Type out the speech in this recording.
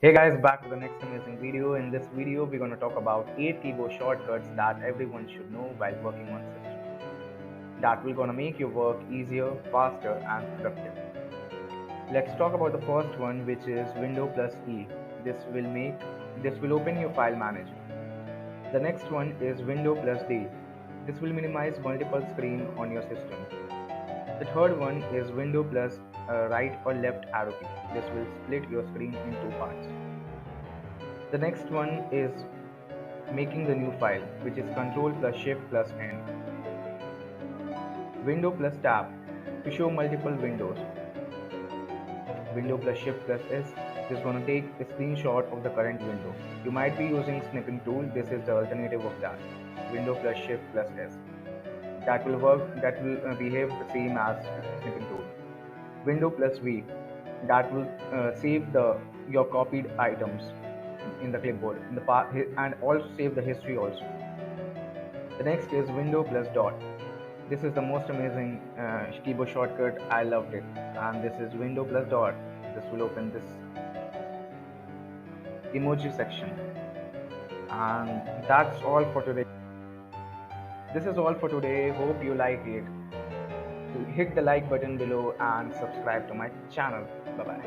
Hey guys, back with the next amazing video. In this video, we're going to talk about 8 keyboard shortcuts that everyone should know while working on system. That will gonna make your work easier, faster, and productive. Let's talk about the first one, which is Window plus E. This will open your file manager. The next one is Window plus D. This will minimize multiple screens on your system. The third one is Window plus right or left arrow key. This will split your screen in two parts. The next one is making the new file, which is Control plus Shift plus N. Window plus Tab to show multiple windows. Window plus Shift plus S is going to take a screenshot of the current window. You might be using snipping tool. This is the alternative of that. Window plus Shift plus S. That will work. That will behave the same as snipping tool. Window plus V. That will save your copied items in the clipboard and also save the history also. The next is Window plus dot. This is the most amazing keyboard shortcut. I loved it. And this is Window plus dot. This will open this emoji section. And that's all for today. This is all for today. Hope you like it. Hit the like button below and subscribe to my channel. Bye bye.